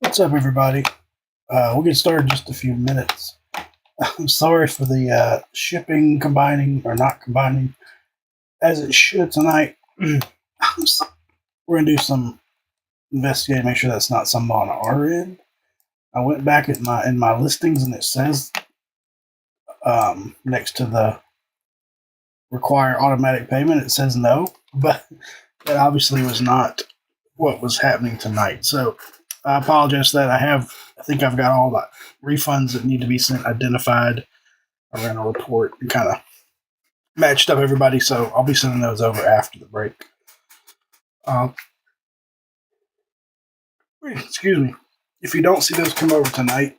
What's up, everybody? We'll get started in just a few minutes. I'm sorry for the shipping combining or not combining as it should tonight. We're going to do some investigating, make sure that's not something on our end. I went back in my listings and it says next to the require automatic payment, it says no, but that obviously was not what was happening tonight. So I apologize for that. I think I've got all the refunds that need to be sent identified. I ran a report and kind of matched up everybody, so I'll be sending those over after the break. Excuse me. If you don't see those come over tonight,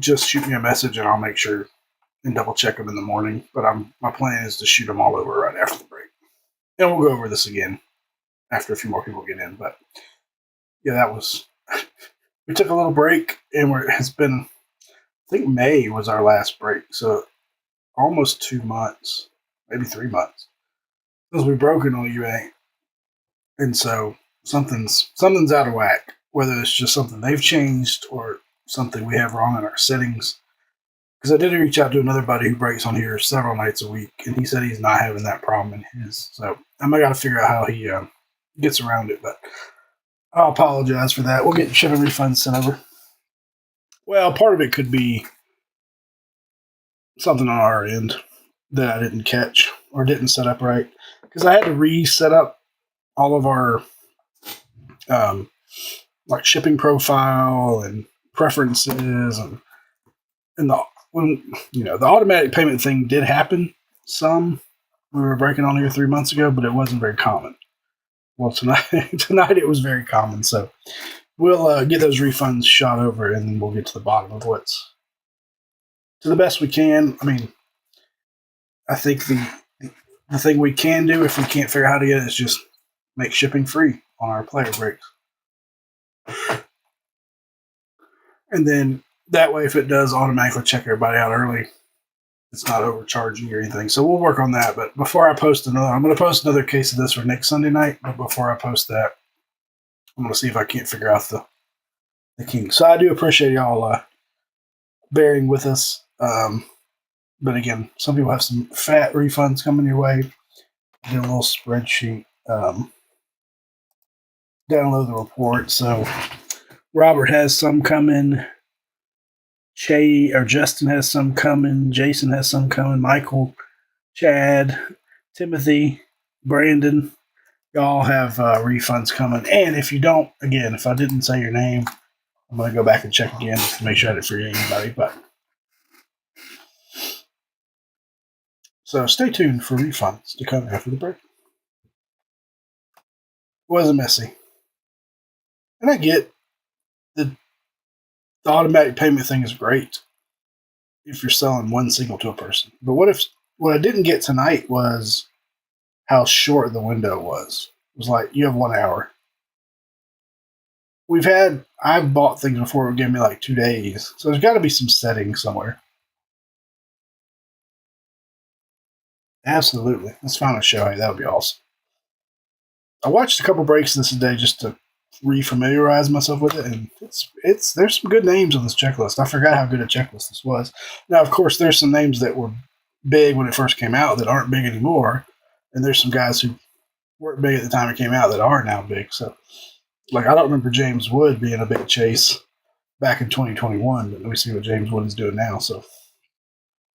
just shoot me a message and I'll make sure and double check them in the morning. But my plan is to shoot them all over right after the break. And we'll go over this again after a few more people get in. But yeah, that was... We took a little break, and it's been, I think May was our last break, so almost 2 months, maybe 3 months, since we broke it on eBay. And so something's out of whack, whether it's just something they've changed or something we have wrong in our settings. Because I did reach out to another buddy who breaks on here several nights a week, and he said he's not having that problem in his. So I might got to figure out how he gets around it, but I'll apologize for that. We'll get shipping refunds sent over. Well, part of it could be something on our end that I didn't catch or didn't set up right. Because I had to reset up all of our like shipping profile and preferences and the automatic payment thing did happen some. We were breaking on here 3 months ago, but it wasn't very common. Well, tonight it was very common, so we'll get those refunds shot over, and we'll get to the bottom of what's to the best we can. I mean, I think the thing we can do if we can't figure out how to get it is just make shipping free on our player breaks, and then that way, if it does automatically check everybody out early, it's not overcharging or anything. So we'll work on that. But before I post I'm going to post another case of this for next Sunday night. But before I post that, I'm going to see if I can't figure out the king. So I do appreciate y'all bearing with us. But again, some people have some fat refunds coming your way. Get a little spreadsheet. Download the report. So Robert has some coming. Justin has some coming. Jason has some coming. Michael, Chad, Timothy, Brandon, y'all have refunds coming. And if you don't, again, if I didn't say your name, I'm going to go back and check again to make sure I didn't forget anybody. But so stay tuned for refunds to come after the break. It wasn't messy. And I get the automatic payment thing is great if you're selling one signal to a person. But what I didn't get tonight was how short the window was. It was like, you have 1 hour. I've bought things before it would give me like 2 days. So there's got to be some setting somewhere. Absolutely. Let's find a show. Hey, that would be awesome. I watched a couple breaks this day just to refamiliarize myself with it, and there's some good names on this checklist. I forgot how good a checklist this was. Now, of course, there's some names that were big when it first came out that aren't big anymore, and there's some guys who weren't big at the time it came out that are now big. So, like, I don't remember James Wood being a big chase back in 2021, but let me see what James Wood is doing now. So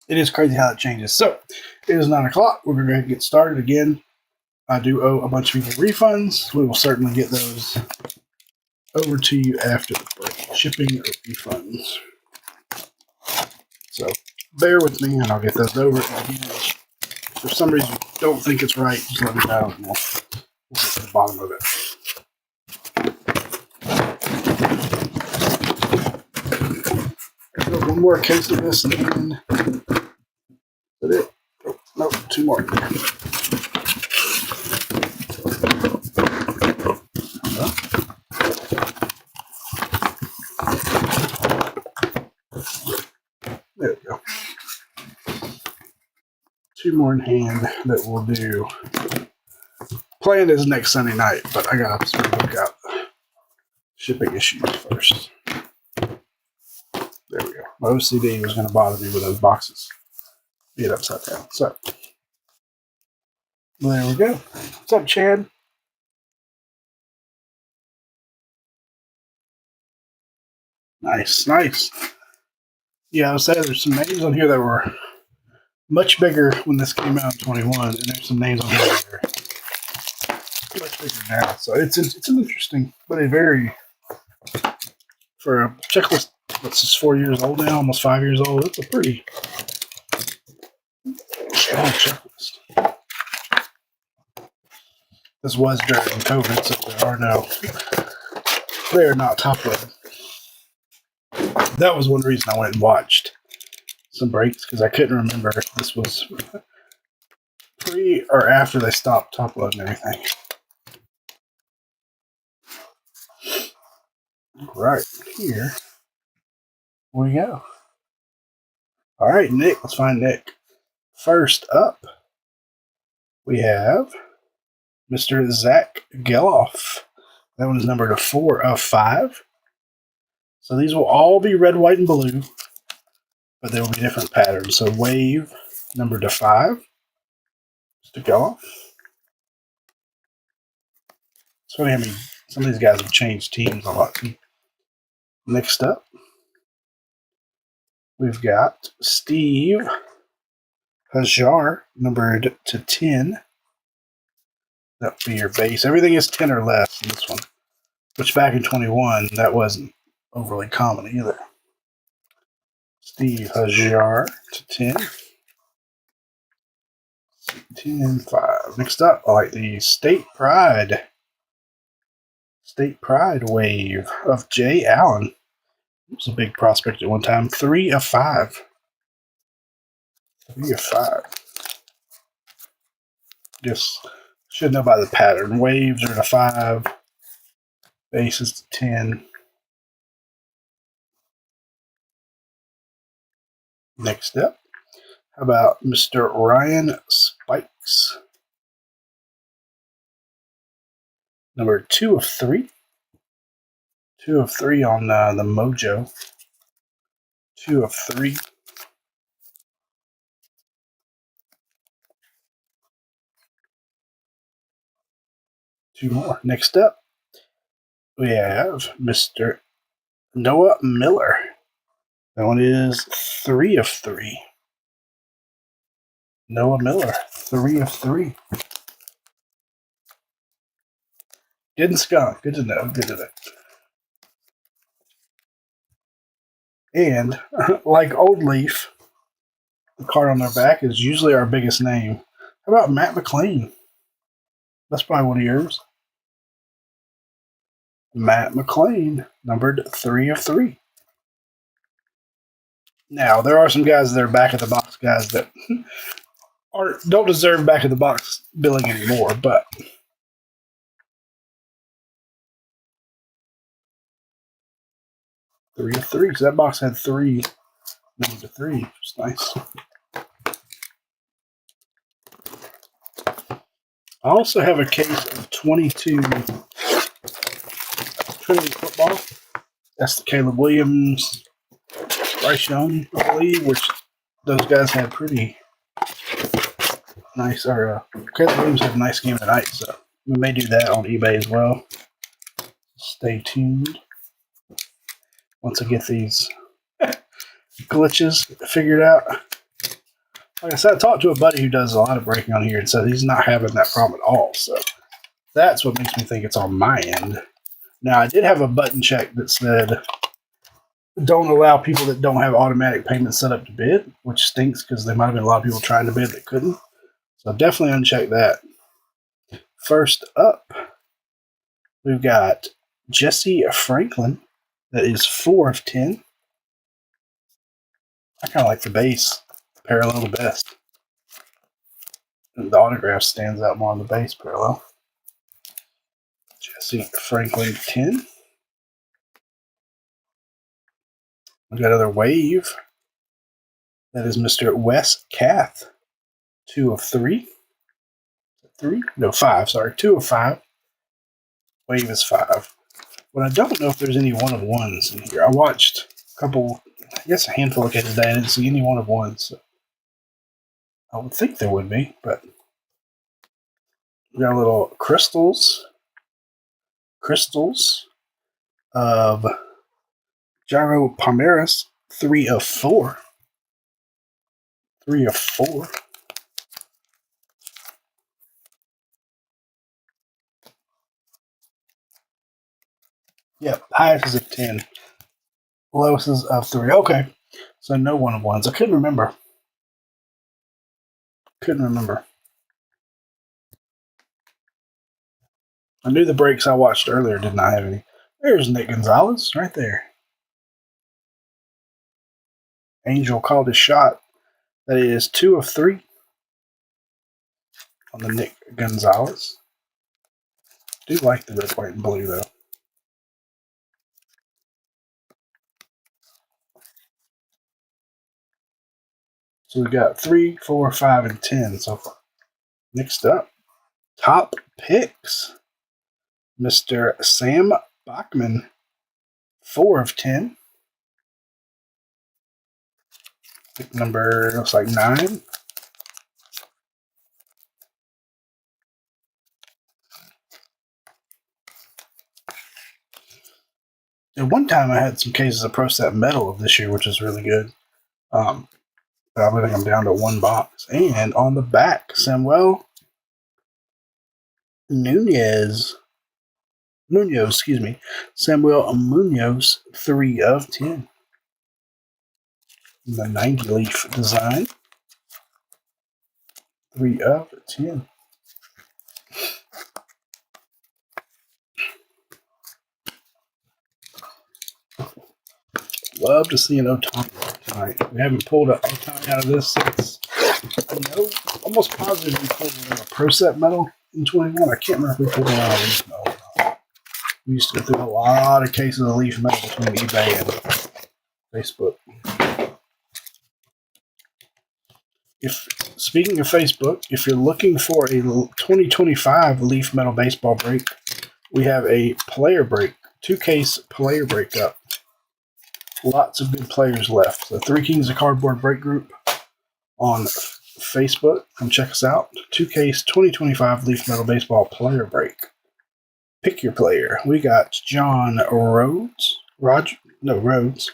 it is crazy how it changes. So it is 9 o'clock. We're going to get started again. I do owe a bunch of people refunds. We will certainly get those over to you after the break. Shipping refunds. So bear with me, and I'll get those over. And again, if for some reason you don't think it's right, just let me know, and we'll get to the bottom of it. I've got one more case of this, and then that's it. Oh, no, 2 more. There we go. 2 more in hand that we'll do. Plan is next Sunday night, but I got to book out shipping issues first. There we go. My OCD was going to bother me with those boxes being upside down. So, there we go. What's up, Chad? Nice, nice. Yeah, I was saying there's some names on here that were much bigger when this came out in 21, and there's some names on here that are much bigger now. So it's an interesting, but a very, for a checklist that's just 4 years old now, almost 5 years old, it's a pretty strong checklist. This was during COVID, so they are not top loaded. That was one reason I went and watched some breaks, because I couldn't remember if this was pre or after they stopped top loading everything. Right here we go. All right, Nick. Let's find Nick. First up, we have Mr. Zach Geloff. That one is numbered to 4 of 5. So these will all be red, white, and blue, but they will be different patterns. So Wave, numbered to 5. Mr. Geloff. It's funny how some of these guys have changed teams a lot. Next up, we've got Steve Hajar, numbered to 10. That would be your base. Everything is 10 or less in this one, which back in 21, that wasn't overly common either. Steve Hajar to 10. 10, 5. Next up, I like the State Pride Wave of Jay Allen. He was a big prospect at one time. 3 of 5. 3 of 5. Just should know by the pattern. Waves are to 5. Bases to 10. Next up, how about Mr. Ryan Spikes? Number 2 of 3. 2 of 3 on the Mojo. 2 of 3. Two more. Next up, we have Mr. Noah Miller. That one is 3 of 3. Noah Miller, 3 of 3. Didn't skunk. Good to know. Good to know. And like Old Leaf, the card on their back is usually our biggest name. How about Matt McLean? That's probably one of yours. Matt McLean, numbered 3 of 3. Now, there are some guys that are back of the box guys that don't deserve back of the box billing anymore, but three of 3. So that box had 3, numbered to 3. Which is nice. I also have a case of 22 Trinity football. That's the Caleb Williams, Bryce Young, I believe, which those guys had pretty nice. Caleb Williams had a nice game tonight, so we may do that on eBay as well. Stay tuned. Once I get these glitches figured out. Like I said, I talked to a buddy who does a lot of breaking on here and said he's not having that problem at all. So that's what makes me think it's on my end. Now, I did have a button check that said don't allow people that don't have automatic payments set up to bid, which stinks because there might have been a lot of people trying to bid that couldn't. So definitely uncheck that. First up, we've got Jesse Franklin. That is 4 of 10. I kind of like the base parallel the best. And the autograph stands out more on the base parallel. Jesse Franklin 10. We got another wave. That is Mr. Wes Kath. 2 of 3. 3? No, 5, sorry. 2 of 5. Wave is 5. But I don't know if there's any one of ones in here. I watched a couple, I guess a handful of cases today. I didn't see any one of ones. So I would think there would be, but we got little crystals of Gyro Palmaris, 3 of 4. 3 of 4. Yep, highest is of 10. Lowest is of 3. Okay, so no one of ones. I couldn't remember. I knew the breaks I watched earlier did not have any. There's Nick Gonzalez right there. Angel called his shot. That is 2 of 3 on the Nick Gonzalez. Do like the red, white, and blue though. So we got 3, 4, 5, and 10 so far. Next up, top picks. Mr. Sam Bachman, 4 of 10. Pick number looks like 9. At one time, I had some cases of Pro Set Metal of this year, which is really good. But I think I'm down to 1 box. And on the back, Samuel Munoz, Samuel Munoz, 3 of 10. The 90 leaf design, 3 of 10. Love to see an Otani tonight. We haven't pulled an Otani out of this since, almost positive we pulled a Pro Set Metal in 21. I can't remember if we pulled one out of Leaf Metal. We used to go through a lot of cases of Leaf Metal between eBay and Facebook. Speaking of Facebook, if you're looking for a 2025 Leaf Metal baseball break, we have a player break, 2-case player break up. Lots of good players left. The 3 Kings of Cardboard break group on Facebook. Come check us out. 2-case 2025 Leaf Metal baseball player break. Pick your player. We got John Rhodes. Rhodes.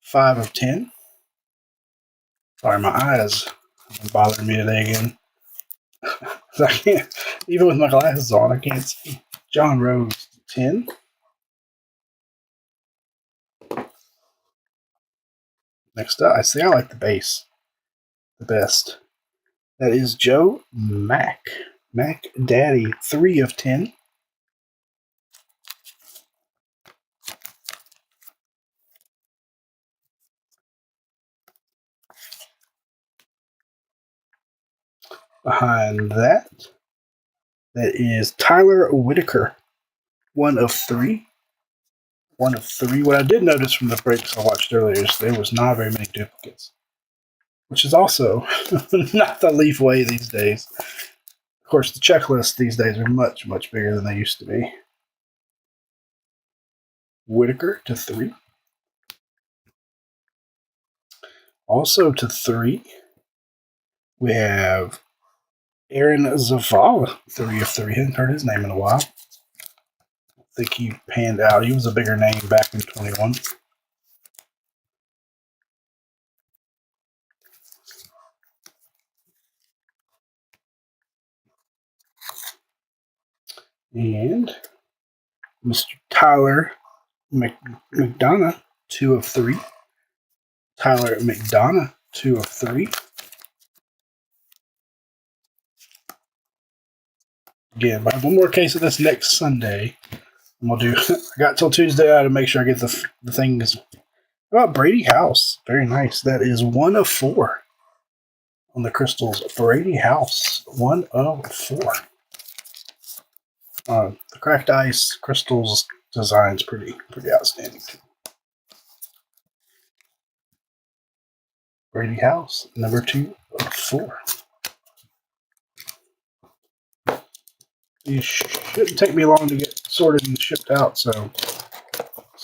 5 of 10. Sorry, my eyes are bothering me today again. I can't, even with my glasses on, I can't see. John Rhodes, 10. Next up, I like the base the best. That is Joe Mack. Mac Daddy, 3 of 10. Behind that is Tyler Whitaker, 1 of 3. 1 of 3. What I did notice from the breaks I watched earlier is there was not very many duplicates, which is also not the Leaf way these days. Of course, the checklists these days are much, much bigger than they used to be. Whitaker to 3. Also to 3, we have Aaron Zavala, 3 of 3. Hadn't heard his name in a while. I think he panned out. He was a bigger name back in 21. And Mr. Tyler McDonough, 2 of 3. Tyler McDonough, 2 of 3. Again, I have one more case of this next Sunday. And we'll do. I got till Tuesday to make sure I get the things. How about Brady House? Very nice. That is 1 of 4 on the crystals. Brady House, 1 of 4. The cracked ice crystals design's pretty outstanding too. Brady House, number 2 of 4. These shouldn't take me long to get sorted and shipped out, so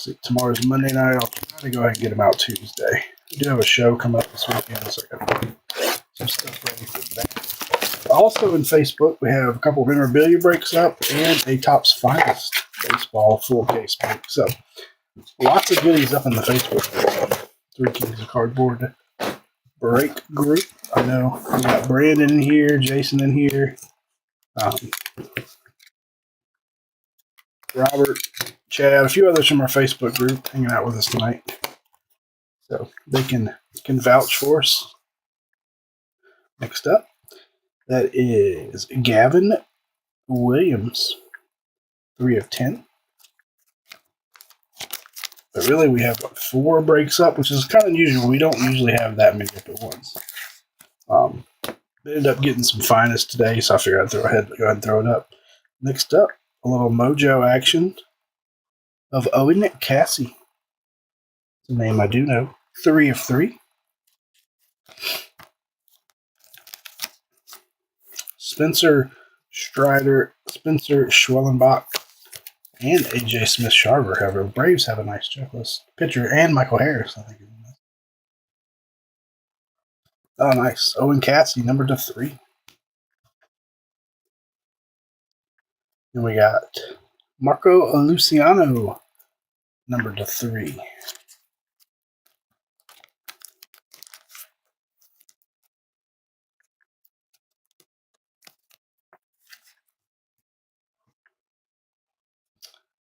See, tomorrow's Monday night. I'll try to go ahead and get them out Tuesday. We do have a show coming up this weekend, so I got some stuff ready for that. Also in Facebook, we have a couple of memorabilia breaks up and a Topps Finest baseball full case break. So lots of goodies up in the Facebook group. Three Kings of Cardboard break group. I know we got Brandon in here, Jason in here, Robert, Chad, a few others from our Facebook group hanging out with us tonight. So they can vouch for us. Next up, that is Gavin Williams, 3 of 10. But really, we have 4 breaks up, which is kind of unusual. We don't usually have that many up at once. Ended up getting some Finest today, so I figured I'd go ahead and throw it up. Next up, a little mojo action of Owen Cassie. It's a name I do know. 3 of 3. Spencer Strider, Spencer Schwellenbach, and AJ Smith-Sharver. However, the Braves have a nice checklist. Pitcher and Michael Harris, I think. Oh, nice. Owen Cassie, number to 3. Then we got Marco Luciano, number to 3.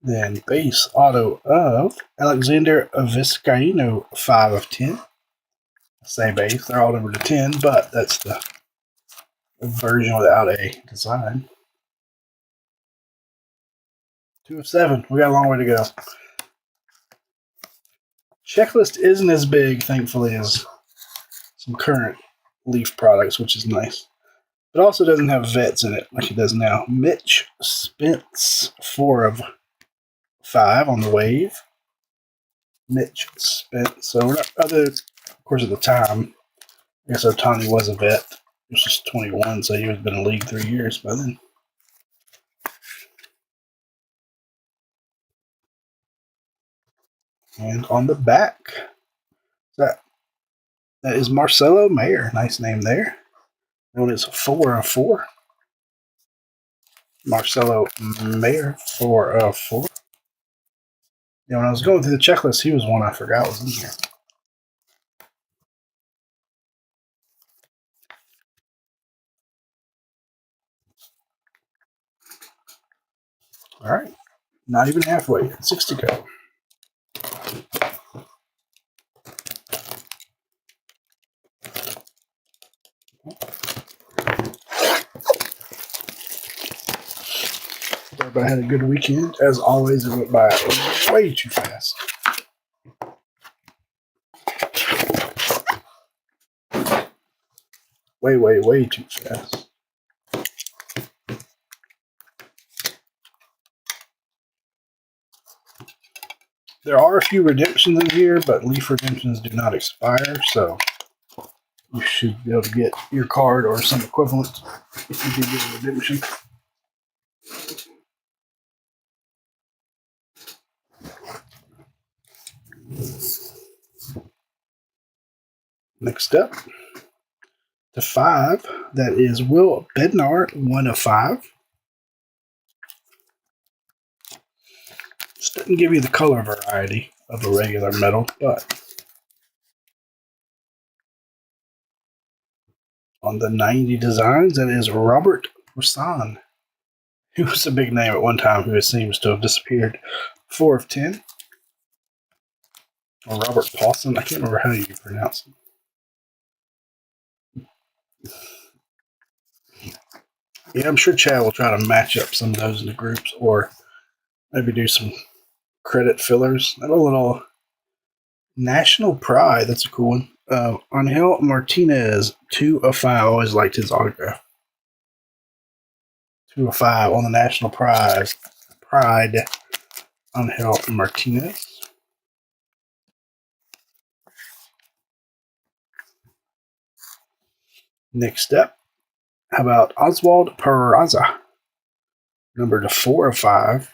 Then base auto of Alexander Vizcaino, 5 of 10. Same base. They're all numbered to 10, but that's the version without a design. 2 of 7. We got a long way to go. Checklist isn't as big, thankfully, as some current Leaf products, which is nice. It also doesn't have vets in it like it does now. Mitch Spence, 4 of 5 on the wave. Mitch Spence. So we're not of course, at the time, I guess Ohtani was a vet. He was just 21, so he was been in the league 3 years by then. And on the back, that is Marcelo Mayer. Nice name there. Known as 4 of 4. Marcelo Mayer, 4 of 4. Yeah, when I was going through the checklist, he was one I forgot was in here. All right. Not even halfway. 6 to go. Everybody had a good weekend. As always, it went by way too fast. Way too fast. There are a few redemptions in here, but Leaf redemptions do not expire, so you should be able to get your card or some equivalent if you do get a redemption. Next up, to 5, that is Will Bednar, 1 of 5. Just doesn't give you the color variety of a regular metal, but on the 90 designs, that is Robert Bresson, who was a big name at one time, who seems to have disappeared. 4 of 10. Or Robert Paulson, I can't remember how you pronounce it. Yeah, I'm sure Chad will try to match up some of those in the groups, or maybe do some credit fillers. I have a little National Pride. That's a cool one. Angel Martinez, 2 of 5. I always liked his autograph. 2 of 5 on the National Pride. Angel Martinez. Next up, how about Oswald Peraza, number to 4 of 5.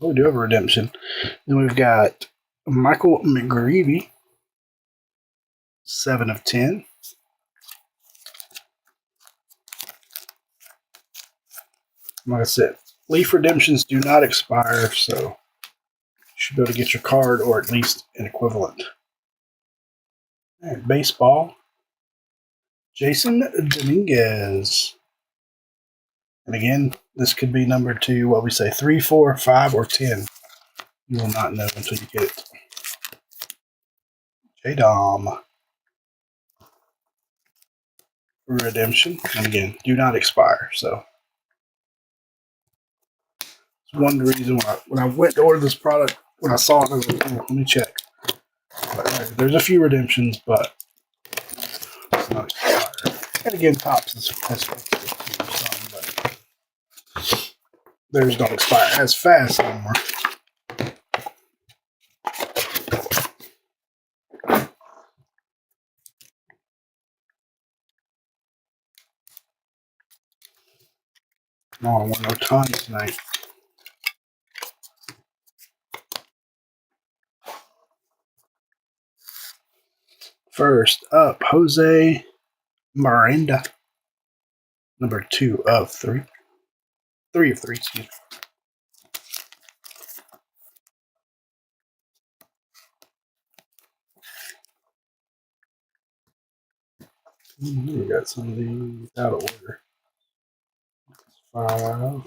We do have a redemption. Then we've got Michael McGreevy, 7 of 10. Like I said, Leaf redemptions do not expire, so you should be able to get your card or at least an equivalent. All right, baseball, Jason Dominguez. And again, this could be numbered to what we say 3, 4, 5, or 10. You will not know until you get it. J-Dom. Redemption. And again, do not expire. So it's one reason when I went to order this product, when I saw it, I was like, oh, let me check. But, there's a few redemptions, but it's not expired. And again, Tops is some, but theirs don't expire as fast anymore. No, I want no time tonight. First up, Jose Miranda. Number 2 of 3. 3 of 3, excuse me. We got some of these out of order. 5.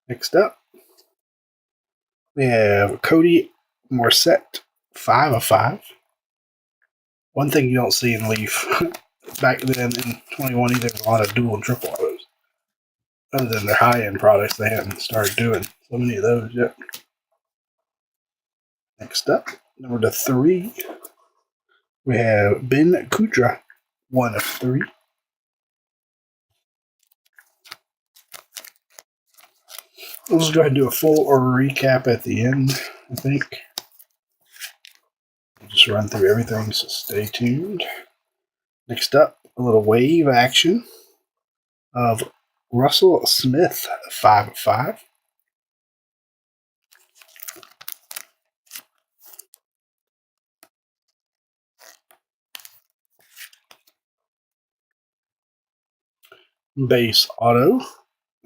Next up, we have Cody Morissette, 5 of 5. One thing you don't see in Leaf back then in 21 either, a lot of dual and triple autos. Other than their high-end products, they haven't started doing so many of those yet. Next up, number 3, we have Ben Kudra, 1 of 3. We'll just go ahead and do a full or recap at the end, I think. We'll just run through everything, so stay tuned. Next up, a little wave action of Russell Smith, 5 of 5. Base auto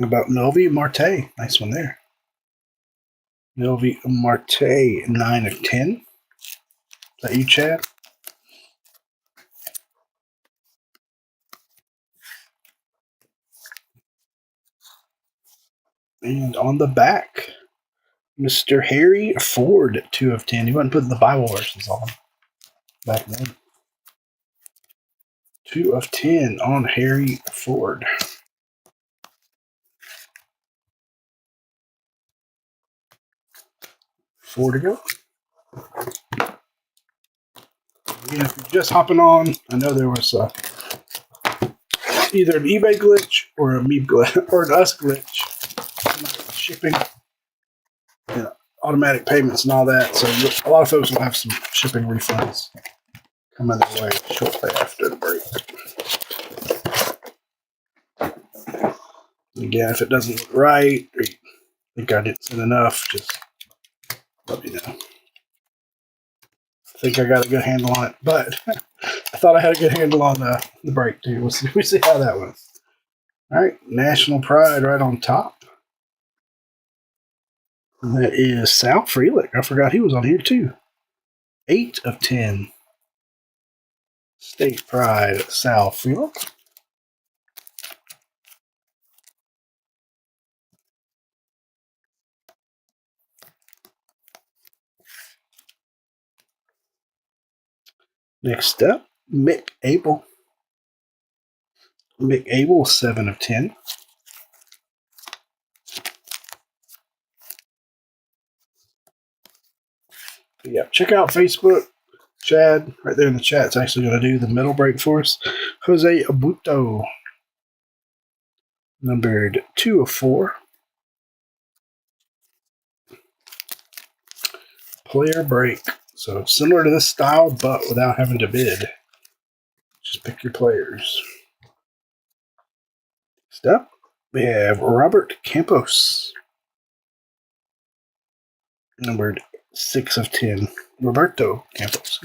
about Novi Marte. Nice one there. Novi Marte, 9 of 10. Is that you, Chad? And on the back, Mr. Harry Ford, 2 of 10. He wasn't putting the Bible verses on back then. 2 of 10 on Harry Ford. 4 to go. Again, if you're just hopping on, I know there was either an eBay glitch or a me glitch or an us glitch. Shipping, automatic payments and all that. So a lot of folks will have some shipping refunds coming their way shortly after the break. Again, if it doesn't look right or you think I didn't send enough, just let me know. I think I got a good handle on it, but I thought I had a good handle on the break too. We'll see how that went. All right, National Pride right on top. And that is Sal Frelick. I forgot he was on here too. 8 of 10. State Pride, Sal Frelick. Next up, Mick Abel. Mick Abel, 7 of 10. Yeah, check out Facebook. Chad, right there in the chat, is actually going to do the middle break for us. Jose Abuto, numbered 2 of 4. Player break. So similar to this style, but without having to bid. Which Just pick your players. Next up, we have Robert Campos. Numbered 6 of 10. Roberto Campos.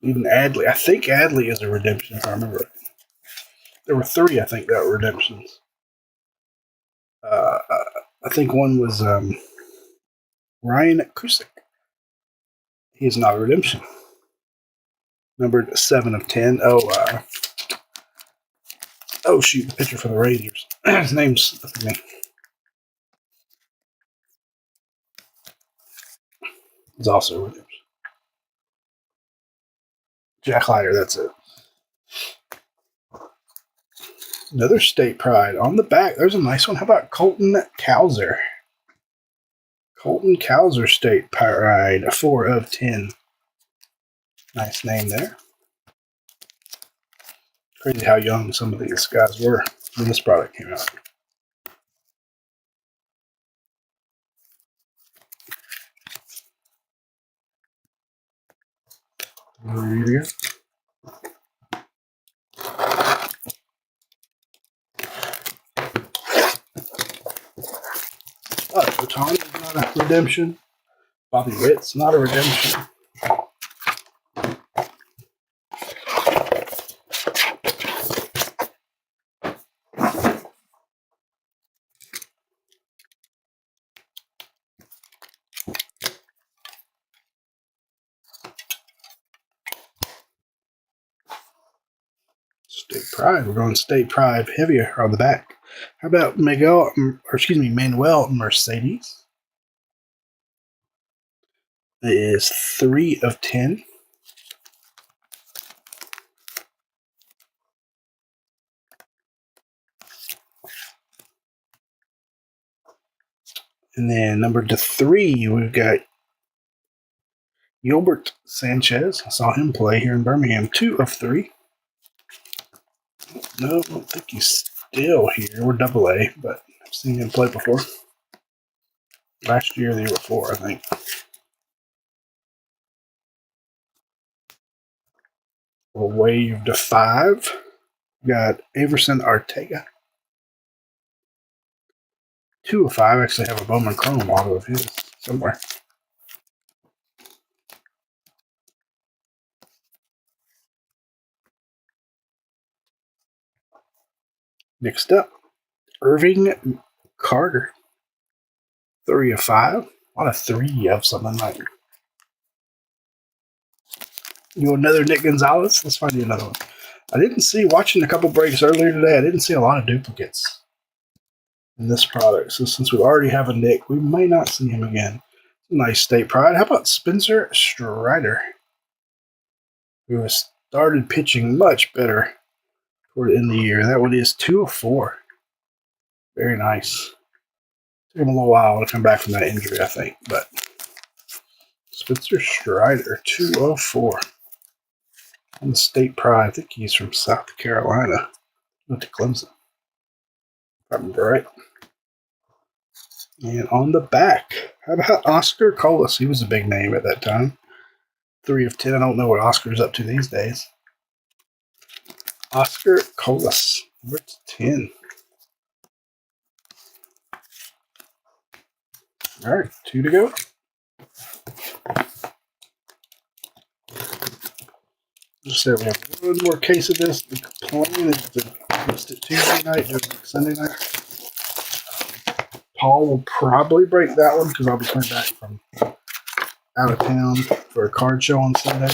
Even Adley. I think Adley is a redemption, if I remember right. There were 3, I think, that were redemptions. I think one was Ryan Cusick. He's not a redemption. Numbered 7 of 10. Oh shoot, the pitcher for the Rangers. His name's me. He's also a redemption. Jack Leiter, that's it. Another state pride. On the back, there's a nice one. How about Colton Cowser? Colton Cowser state pride, 4 of 10. Nice name there. Crazy how young some of these guys were when this product came out. There you go. Baton is not a redemption. Bobby Witt's not a redemption. State Pride. We're going State Pride heavier on the back. How about Manuel Mercedes? It is 3 of 10. And then number 3, we've got Gilbert Sanchez. I saw him play here in Birmingham. 2 of 3. No, I don't think he's still here. We're AA, but I've seen him play before. Last year, the year before, I think. We'll wave to 5. Got Averson Arteaga. 2 of 5. Actually have a Bowman Chrome auto of his somewhere. Next up, Irving Carter. 3 of 5. A lot of 3 of something like. You want another Nick Gonzalez? Let's find you another one. I didn't see, watching a couple breaks earlier today, I didn't see a lot of duplicates in this product. So since we already have a Nick, we may not see him again. Nice state pride. How about Spencer Strider, who has started pitching much better toward the end of the year? That one is 2 of 4. Very nice. Took him a little while to come back from that injury, I think. But Spencer Strider, 2 of 4. On the state pride. I think he's from South Carolina. Went to Clemson. If I remember right. And on the back, how about Oscar Colas? He was a big name at that time. 3 of 10. I don't know what Oscar's up to these days. Oscar Colas, number 10. All right, 2 to go. Just say we have one more case of this. The plan is to post it Tuesday night, Sunday night. Paul will probably break that one because I'll be coming back from out of town for a card show on Sunday.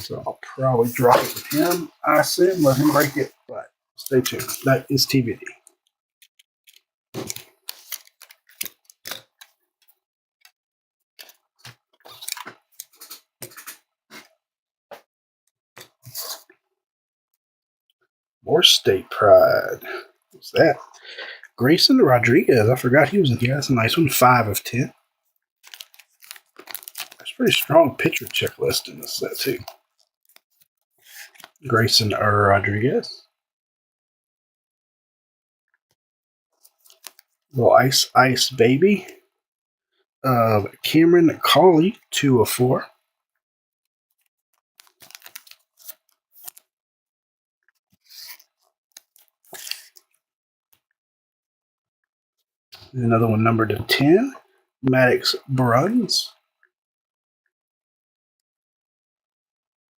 So I'll probably drop it with him. I assume, let him break it, but stay tuned. That is TBD. More state pride. What's that? Grayson Rodriguez. I forgot he was in here. That's a nice one. 5 of 10. There's a pretty strong pitcher checklist in this set, too. Grayson Rodriguez. Little ice baby. of Cameron Cawley, 2 of 4. Another one numbered to 10, Maddox Bruns,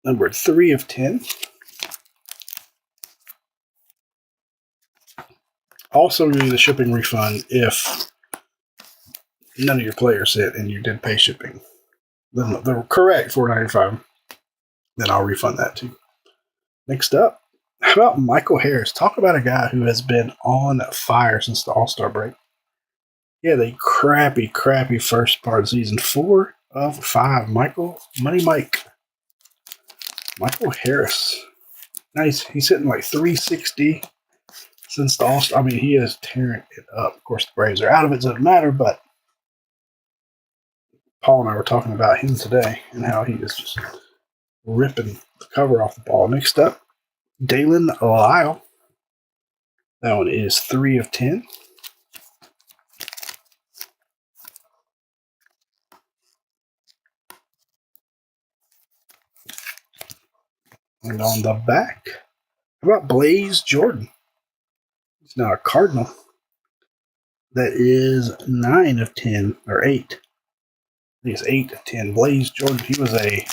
numbered 3 of 10. Also give you the shipping refund if none of your players hit and you did pay shipping. Then they're correct $4.95. Then I'll refund that too. Next up, how about Michael Harris? Talk about a guy who has been on fire since the All-Star break. Yeah, the crappy first part of the season. 4 of 5. Michael Mike. Michael Harris. Nice. He's hitting like 360 since the All-Star. I mean, he is tearing it up. Of course, the Braves are out of it. Doesn't matter, but Paul and I were talking about him today and how he is just ripping the cover off the ball. Next up, Dalen Lyle. That one is 3 of 10. And on the back, how about Blaze Jordan? He's now a Cardinal. That is 9 of 10, or 8. I think it's 8 of 10. Blaze Jordan, he was a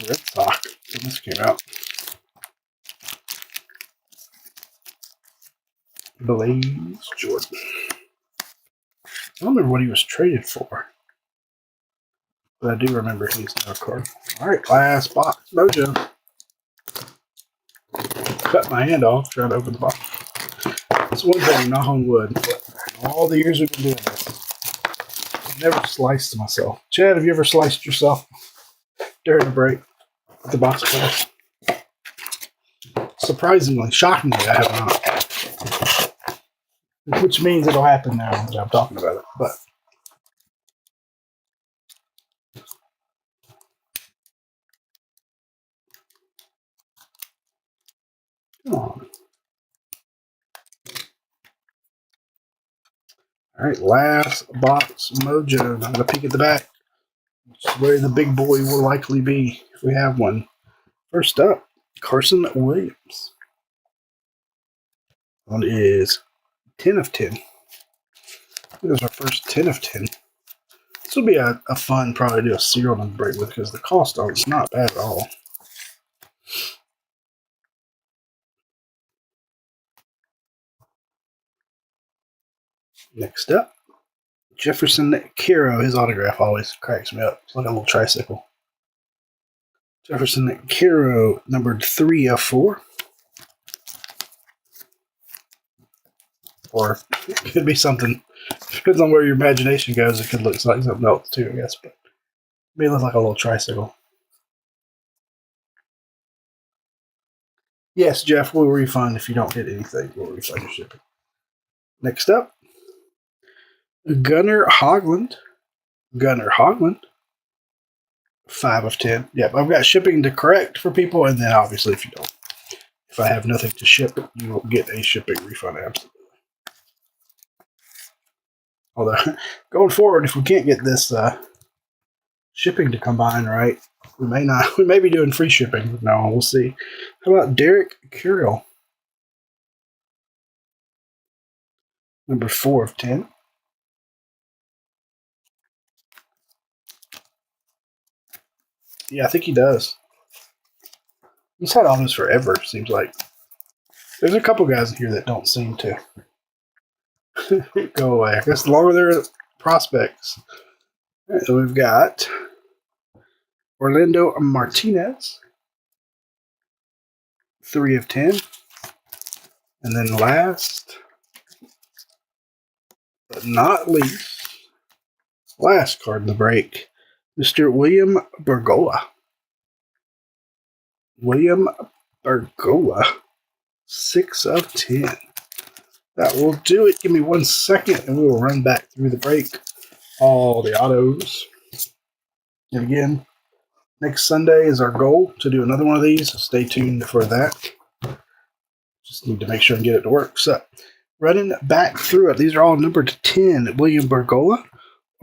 Red Sox when this came out. Blaze Jordan. I don't remember what he was traded for, but I do remember he's now a Cardinal. All right, last box. Mojo. Cut my hand off trying to open the box. It's one thing, knock on wood. All the years we've been doing this, I've never sliced myself. Chad, have you ever sliced yourself during the break with the box class? Surprisingly, shockingly, I have not. Which means it'll happen now that I'm talking about it. But come on. All right, last box Mojo. I'm going to peek at the back. It's where the big boy will likely be if we have one. First up, Carson Williams. One is 10 of 10. This is our first 10 of 10. This will be a fun, probably do a serial number break with because the cost on it's not bad at all. Next up, Jefferson Caro. His autograph always cracks me up. It's like a little tricycle. Jefferson Caro, numbered 3 of 4. Or it could be something. Depends on where your imagination goes. It could look like something else too, I guess. But it may look like a little tricycle. Yes, Jeff, we'll refund if you don't hit anything. We'll refund your shipping. Next up, Gunnar Hoglund. 5 of 10. Yep, I've got shipping to correct for people, and then obviously if you don't. If I have nothing to ship, you will get a shipping refund, absolutely. Although, going forward, if we can't get this shipping to combine right, we may be doing free shipping from now on. We'll see. How about Derek Curiel? Number 4 of 10. Yeah, I think he does. He's had all this forever, seems like. There's a couple guys in here that don't seem to go away. I guess the longer they're prospects. All right, so we've got Orlando Martinez, 3 of 10. And then last but not least, last card in the break, Mr. William Bergolla. 6 of 10. That will do it. Give me 1 second and we will run back through the break. All the autos. And again, next Sunday is our goal to do another one of these. So stay tuned for that. Just need to make sure and get it to work. So, running back through it. These are all numbered to 10. William Bergolla,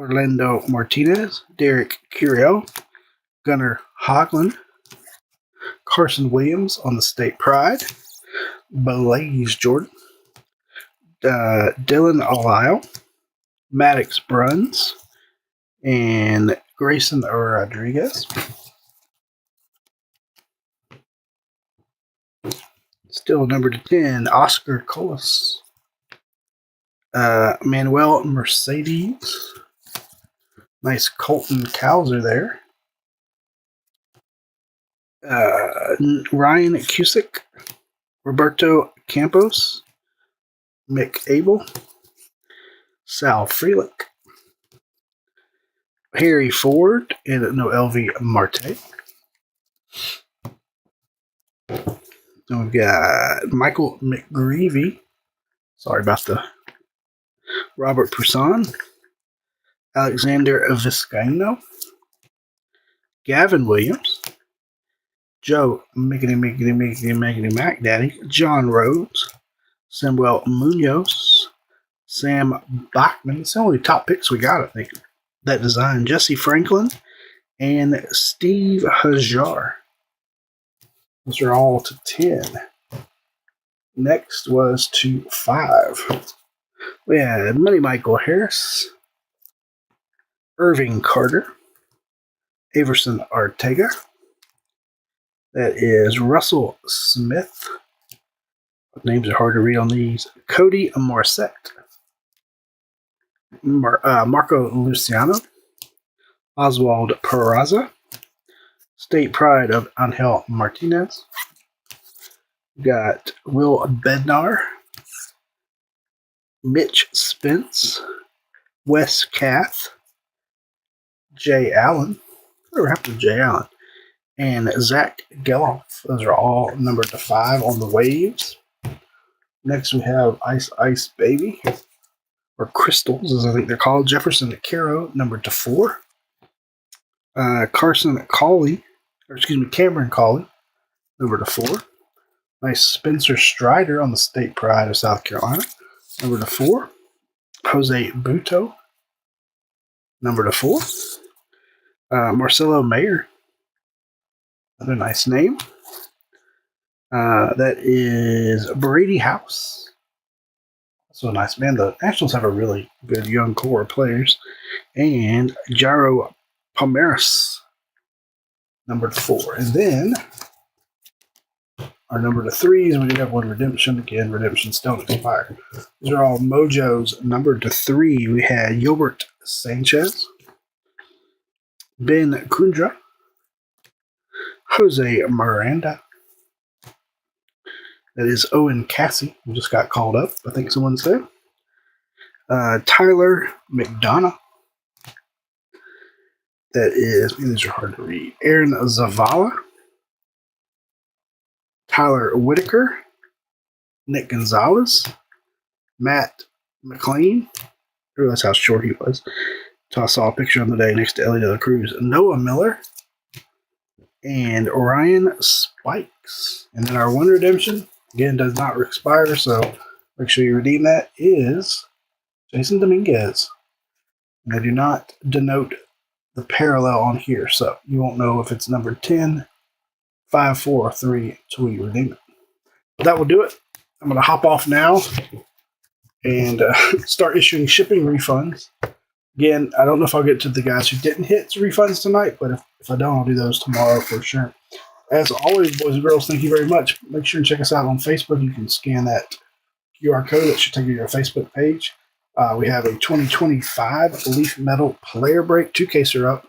Orlando Martinez, Derek Curiel, Gunnar Hoglund, Carson Williams on the State Pride, Blaze Jordan, Dylan Lyle, Maddox Bruns, and Grayson Rodriguez. Still number 10, Oscar Colas, Manuel Mercedes. Nice Colton Cowser there. Ryan Cusick, Roberto Campos, Mick Abel, Sal Freelick, Harry Ford, and LV Marte. Then we've got Michael McGreevy. Sorry about the Robert Poussin, Alexander Vizcaino, Gavin Williams, Joe Miggity Mac Daddy, John Rhodes, Samuel Munoz, Sam Bachman. It's the only top picks we got, I think. That design, Jesse Franklin, and Steve Hajar. Those are all to 10. Next was to 5. We had Money Michael Harris, Irving Carter, Averson Ortega. That is Russell Smith. Names are hard to read on these. Cody Morissette, Marco Luciano, Oswald Peraza, State Pride of Angel Martinez. Got Will Bednar, Mitch Spence, Wes Kath, Jay Allen. Whatever happened to Jay Allen? And Zach Geloff. Those are all numbered to 5 on the waves. Next we have Ice Baby, or Crystals as I think they're called. Jefferson Caro, numbered to 4. Cameron Cawley, numbered to 4. Nice Spencer Strider on the State Pride of South Carolina, numbered to 4. Jose Buto, numbered to 4. Marcelo Mayer, another nice name. That is Brady House. So nice, man. The Nationals have a really good young core of players. And Jairo Palmeras, numbered 4. And then our number to 3s, we do have one redemption. Again, redemptions don't expire. These are all Mojos numbered to 3. We had Gilbert Sanchez, Ben Kundra, Jose Miranda. That is Owen Cassie, who just got called up, I think someone said. Tyler McDonough. That is, these are hard to read. Aaron Zavala. Tyler Whitaker. Nick Gonzalez. Matt McLean. I realized how short he was. So I saw a picture on the day next to Ellie De La Cruz. Noah Miller. And Orion Spikes. And then our one redemption, again, does not expire, so make sure you redeem that, is Jason Dominguez. And I do not denote the parallel on here, so you won't know if it's number 10, 5, 4, or 3 until you redeem it. But that will do it. I'm going to hop off now and start issuing shipping refunds. Again, I don't know if I'll get to the guys who didn't hit refunds tonight, but if I don't, I'll do those tomorrow for sure. As always, boys and girls, thank you very much. Make sure and check us out on Facebook. You can scan that QR code. That should take you to our Facebook page. We have a 2025 Leaf Metal Player Break 2-caser up.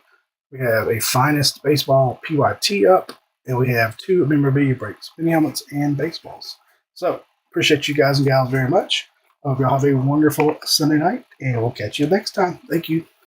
We have a Finest Baseball PYT up. And we have 2 memorabilia breaks, mini helmets and baseballs. So, appreciate you guys and gals very much. I hope y'all have a wonderful Sunday night, and we'll catch you next time. Thank you.